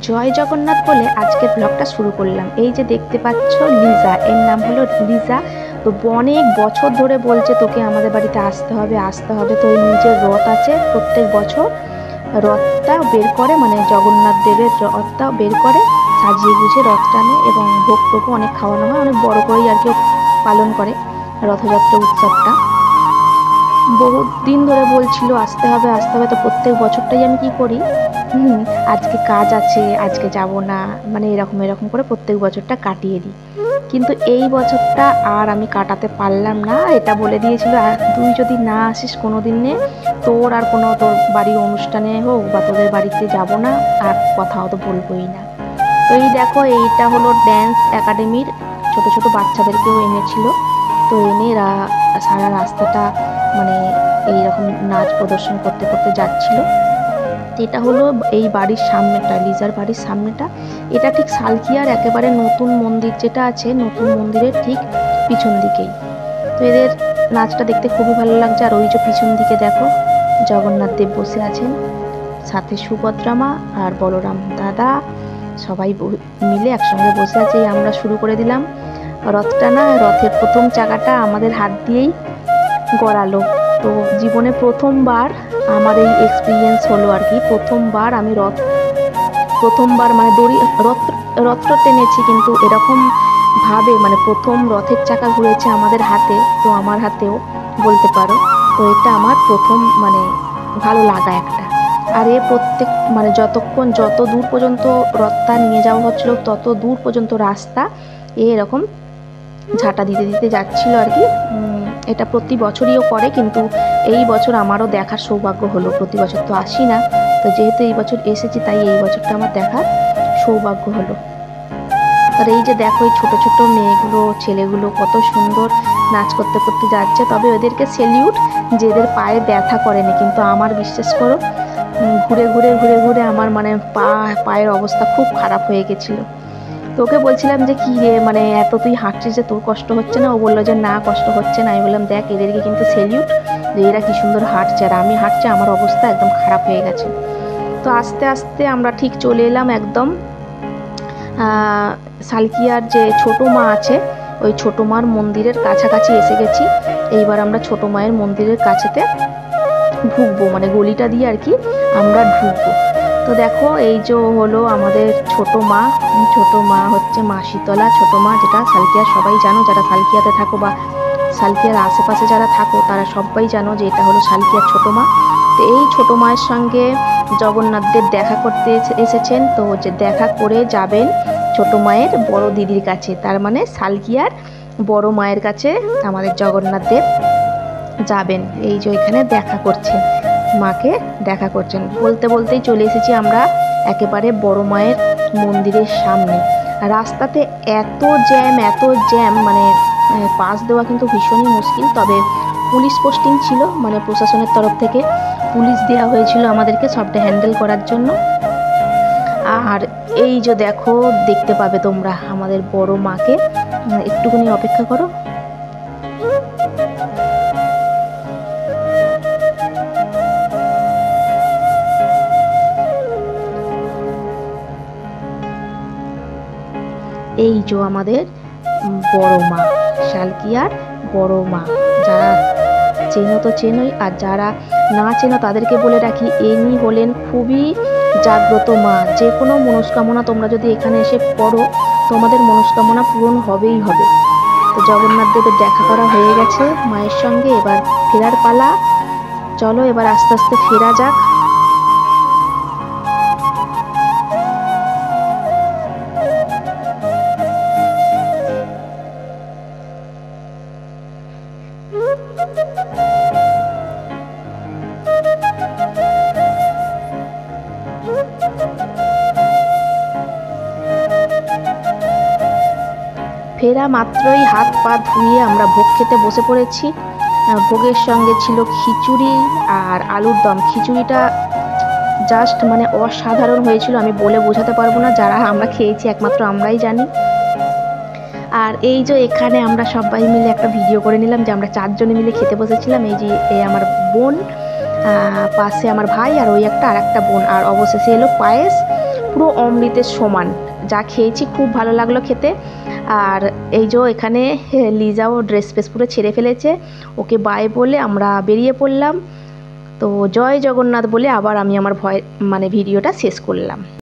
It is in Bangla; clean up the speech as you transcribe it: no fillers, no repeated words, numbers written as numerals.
জয় জগন্নাথ বলে আজকের ব্লগটা শুরু করলাম। এই যে দেখতে পাচ্ছ লিজা, এর নাম হলো লিজা। তো অনেক বছর ধরে বলছে তোকে আমাদের বাড়িতে আসতে হবে আসতে হবে। তো ওই নিজের রথ আছে, প্রত্যেক বছর রথটা বের করে, মানে জগন্নাথ দেবের রথটা বের করে সাজিয়ে গুছিয়ে রথ টানে এবং ভোগ টোগও অনেক খাওয়ানো হয়, অনেক বড় করেই আর কি পালন করে রথযাত্রা উৎসবটা। বহুত দিন ধরে বলছিল আসতে হবে আসতে হবে। তো প্রত্যেক বছরটাই আমি কি করি, আজকে কাজ আছে আজকে যাব না, মানে এরকম এরকম করে প্রত্যেক বছরটা কাটিয়ে দিই। কিন্তু এই বছরটা আর আমি কাটাতে পারলাম না। এটা বলে দিয়েছিল তুই যদি না আসিস কোনো দিনে তোর আর কোনো তোর বাড়ির অনুষ্ঠানে হোক বা তোদের বাড়িতে যাব না, আর কথাও তো বলবোই না। তো এই দেখো, এইটা হলো ড্যান্স একাডেমির ছোট ছোট বাচ্চাদেরকেও এনেছিল। তো এনে সারা রাস্তাটা মানে এইরকম নাচ প্রদর্শন করতে করতে যাচ্ছিল। এটা হলো এই বাড়ির সামনেটা, লিজার বাড়ির সামনেটা। এটা ঠিক সালকিয়ার একেবারে নতুন মন্দির যেটা আছে, নতুন মন্দিরের ঠিক পিছন দিকেই। তো এদের নাচটা দেখতে খুবই ভালো লাগছে। আর ওই যে পিছন দিকে দেখো জগন্নাথ দেব বসে আছেন, সাথে সুভদ্রা মা আর বলরাম দাদা সবাই মিলে একসঙ্গে বসে আছে। আমরা শুরু করে দিলাম রথ টানা। রথের প্রথম চাকাটা আমাদের হাত দিয়েই গড়ালো। তো জীবনে প্রথমবার আমার এই এক্সপিরিয়েন্স হলো আর কি। প্রথমবার আমি প্রথমবার মানে দড়ি রথটা টেনেছি, কিন্তু এরকম ভাবে মানে প্রথম রথের চাকা ঘুরেছে আমাদের হাতে, তো আমার হাতেও বলতে পারো। তো এটা আমার প্রথম মানে ভালো লাগা একটা। আর এ প্রত্যেক মানে যত দূর পর্যন্ত রথটা নিয়ে যাওয়া হচ্ছিল তত দূর পর্যন্ত রাস্তা এরকম ঝাঁটা দিতে দিতে যাচ্ছিল আর কি। এটা প্রতি বছরইও করে, কিন্তু এই বছর আমারও দেখার সৌভাগ্য হলো। প্রতি বছর তো আসি না, তো যেহেতু এই বছর এসেছি তাই এই বছরটা আমার দেখার সৌভাগ্য হলো। আর এই যে দেখো এই ছোটো ছোটো মেয়েগুলো ছেলেগুলো কত সুন্দর নাচ করতে করতে যাচ্ছে। তবে ওদেরকে সেলিউট যে এদের পায়ে ব্যথা করেনি, কিন্তু আমার বিশ্বাস করো ঘুরে ঘুরে ঘুরে ঘুরে আমার মানে পায়ের অবস্থা খুব খারাপ হয়ে গেছিলো। তোকে বলছিলাম যে কি রে, মানে এত তুই হাঁটছিস যে তোর কষ্ট হচ্ছে না? ও বললো যে না কষ্ট হচ্ছে না। আমি বললাম দেখ এদেরকে কিন্তু সেলিউট যে এরা কি সুন্দর হাঁটছে, আর আমি হাঁটছি আমার অবস্থা একদম খারাপ হয়ে গেছে। তো আস্তে আস্তে আমরা ঠিক চলে এলাম একদম সালকিয়ার যে ছোটো মা আছে ওই ছোটো মার মন্দিরের কাছাকাছি এসে গেছি। এইবার আমরা ছোটো মায়ের মন্দিরের কাছেতে ঢুকবো, মানে গলিটা দিয়ে আর কি আমরা ঢুকবো। তো দেখো এই যে হলো আমাদের ছোট মা হচ্ছে মা শীতলা ছোট মা, যেটা সালকিয়া সবাই জানো, যারা সালকিয়াতে থাকো বা সালকিয়ার আশেপাশে যারা থাকো তারা সবাই জানো যে এটা হলো সালকিয়ার ছোট মা। তো এই ছোট মায়ের সঙ্গে জগন্নাথদেব দেখা করতে এসেছেন। তো যে দেখা করে যাবেন ছোট মায়ের বড় দিদির কাছে, তার মানে সালকিয়ার বড় মায়ের কাছে আমাদের জগন্নাথদেব যাবেন। এই যে এখানে দেখা করছেন, মাকে দেখা করছেন। বলতে বলতেই চলে এসেছি আমরা একেবারে বড় মায়ের মন্দিরের সামনে। রাস্তাতে এত জ্যাম মানে পাস দেওয়া কিন্তু ভীষণই মুশকিল। তবে পুলিশ পোস্টিং ছিল, মানে প্রশাসনের তরফ থেকে পুলিশ দেওয়া হয়েছিল আমাদেরকে সবটা হ্যান্ডেল করার জন্য। আর এই যে দেখো দেখতে পাবে তোমরা আমাদের বড় মাকে। একটুখানি অপেক্ষা করো। এই যে আমাদের বড় মা, সালকিয়ার বড় মা। যারা চেনো তো চেনোই, আর যারা না চেনো তাদেরকে বলে রাখি ইনি হলেন খুবই জাগ্রত মা। যে কোনো মনস্কামনা তোমরা যদি এখানে এসে পড়ো তোমাদের মনস্কামনা পূরণ হবেই হবে। তো জগন্নাথ দেবের দেখা করা হয়ে গেছে মায়ের সঙ্গে, এবার ফেরার পালা। চলো এবার আস্তে আস্তে ফেরা যাক। ফেরা মাত্রই হাত পা ধুয়ে আমরা ভোগ খেতে বসে পড়েছি। ভোগের সঙ্গে ছিল খিচুড়ি আর আলুর দম। খিচুড়িটা জাস্ট মানে অসাধারণ হয়েছিল, আমি বলে বোঝাতে পারবো না। যারা আমরা খেয়েছি একমাত্র আমরাই জানি। আর এই যে এখানে আমরা সবাই মিলে একটা ভিডিও করে নিলাম যে আমরা চারজনে মিলে খেতে বসেছিলাম। এই যে আমার বোন, পাশে আমার ভাই, আর ওই আর একটা বোন, আর অবশেষে এলো পায়েস। পুরো অমৃতের সমান। যা খেয়েছি খুব ভালো লাগলো খেতে। আর এই যে এখানে লিজাও ড্রেস ফ্রেস পুরো ছেড়ে ফেলেছে, ওকে বাই বলে আমরা বেরিয়ে পড়লাম। তো জয় জগন্নাথ বলে আবার আমি আমার ভিডিওটা শেষ করলাম।